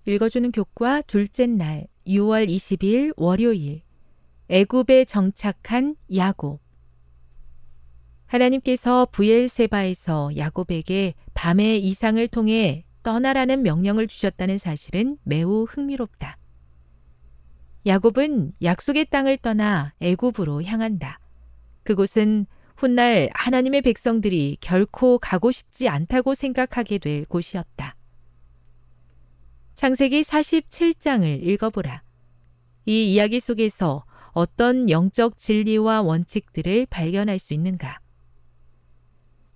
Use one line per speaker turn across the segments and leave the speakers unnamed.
읽어주는 교과 둘째 날 6월 20일 월요일 애굽에 정착한 야곱. 하나님께서 브엘세바에서 야곱에게 밤의 이상을 통해 떠나라는 명령을 주셨다는 사실은 매우 흥미롭다. 야곱은 약속의 땅을 떠나 애굽으로 향한다. 그곳은 훗날 하나님의 백성들이 결코 가고 싶지 않다고 생각하게 될 곳이었다. 창세기 47장을 읽어보라. 이 이야기 속에서 어떤 영적 진리와 원칙들을 발견할 수 있는가?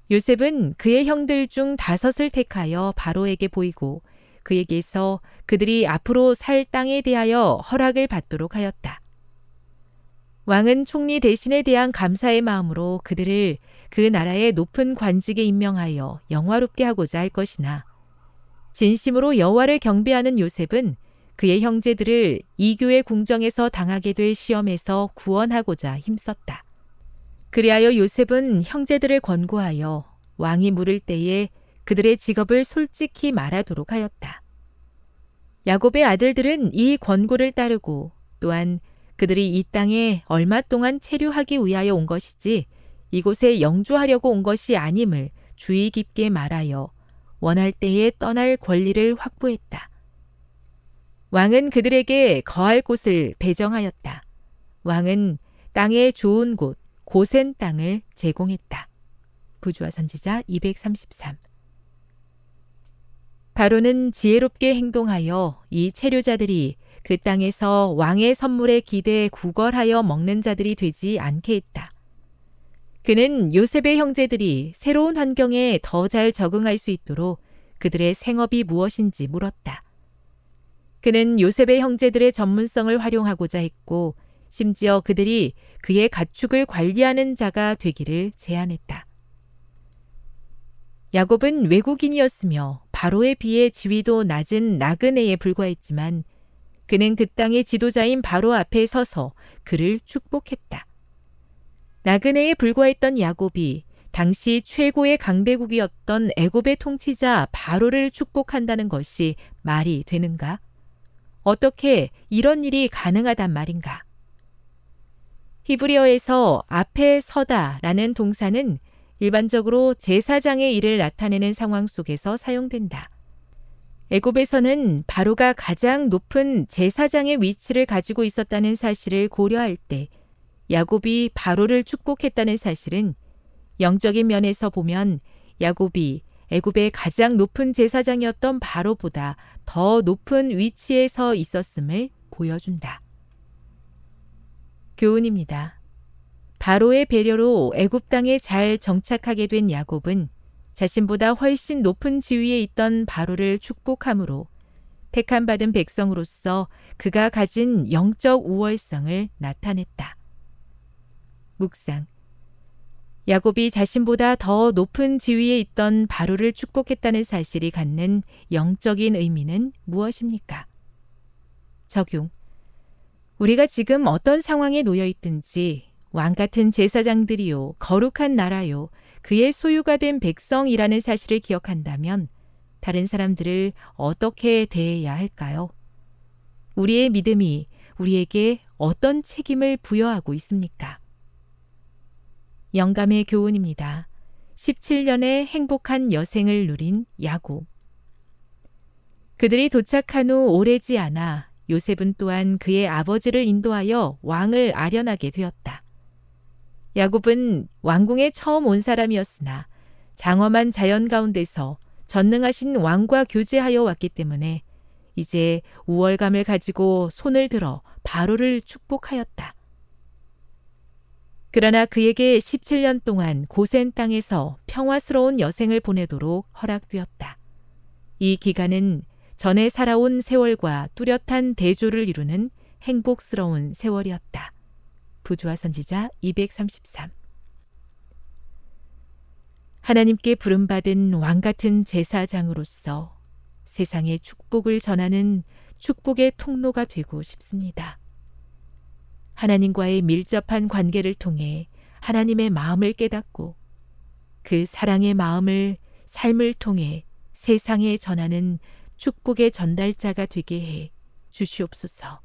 요셉은 그의 형들 중 5을 택하여 바로에게 보이고 그에게서 그들이 앞으로 살 땅에 대하여 허락을 받도록 하였다. 왕은 총리 대신에 대한 감사의 마음으로 그들을 그 나라의 높은 관직에 임명하여 영화롭게 하고자 할 것이나 진심으로 여호와를 경배하는 요셉은 그의 형제들을 이교의 궁정에서 당하게 될 시험에서 구원하고자 힘썼다. 그리하여 요셉은 형제들을 권고하여 왕이 물을 때에 그들의 직업을 솔직히 말하도록 하였다. 야곱의 아들들은 이 권고를 따르고 또한 그들이 이 땅에 얼마 동안 체류하기 위하여 온 것이지 이곳에 영주하려고 온 것이 아님을 주의 깊게 말하여 원할 때에 떠날 권리를 확보했다. 왕은 그들에게 거할 곳을 배정하였다. 왕은 땅의 좋은 곳, 고센 땅을 제공했다. 부조화 선지자 233. 바로는 지혜롭게 행동하여 이 체류자들이 그 땅에서 왕의 선물에 기대에 구걸하여 먹는 자들이 되지 않게 했다. 그는 요셉의 형제들이 새로운 환경에 더 잘 적응할 수 있도록 그들의 생업이 무엇인지 물었다. 그는 요셉의 형제들의 전문성을 활용하고자 했고 심지어 그들이 그의 가축을 관리하는 자가 되기를 제안했다. 야곱은 외국인이었으며 바로에 비해 지위도 낮은 나그네에 불과했지만 그는 그 땅의 지도자인 바로 앞에 서서 그를 축복했다. 나그네에 불과했던 야곱이 당시 최고의 강대국이었던 애굽의 통치자 바로를 축복한다는 것이 말이 되는가? 어떻게 이런 일이 가능하단 말인가? 히브리어에서 앞에 서다라는 동사는 일반적으로 제사장의 일을 나타내는 상황 속에서 사용된다. 애굽에서는 바로가 가장 높은 제사장의 위치를 가지고 있었다는 사실을 고려할 때 야곱이 바로를 축복했다는 사실은 영적인 면에서 보면 야곱이 애굽의 가장 높은 제사장이었던 바로보다 더 높은 위치에 서 있었음을 보여준다. 교훈입니다. 바로의 배려로 애굽 땅에 잘 정착하게 된 야곱은 자신보다 훨씬 높은 지위에 있던 바로를 축복함으로 택함받은 백성으로서 그가 가진 영적 우월성을 나타냈다. 묵상. 야곱이 자신보다 더 높은 지위에 있던 바로를 축복했다는 사실이 갖는 영적인 의미는 무엇입니까? 적용. 우리가 지금 어떤 상황에 놓여 있든지 왕 같은 제사장들이요, 거룩한 나라요, 그의 소유가 된 백성이라는 사실을 기억한다면 다른 사람들을 어떻게 대해야 할까요? 우리의 믿음이 우리에게 어떤 책임을 부여하고 있습니까? 영감의 교훈입니다. 17년의 행복한 여생을 누린 야곱. 그들이 도착한 후 오래지 않아 요셉은 또한 그의 아버지를 인도하여 왕을 아련하게 되었다. 야곱은 왕궁에 처음 온 사람이었으나 장엄한 자연 가운데서 전능하신 왕과 교제하여 왔기 때문에 이제 우월감을 가지고 손을 들어 바로를 축복하였다. 그러나 그에게 17년 동안 고센 땅에서 평화스러운 여생을 보내도록 허락되었다. 이 기간은 전에 살아온 세월과 뚜렷한 대조를 이루는 행복스러운 세월이었다. 부조화 선지자 233. 하나님께 부름받은 왕같은 제사장으로서 세상에 축복을 전하는 축복의 통로가 되고 싶습니다. 하나님과의 밀접한 관계를 통해 하나님의 마음을 깨닫고 그 사랑의 마음을 삶을 통해 세상에 전하는 축복의 전달자가 되게 해 주시옵소서.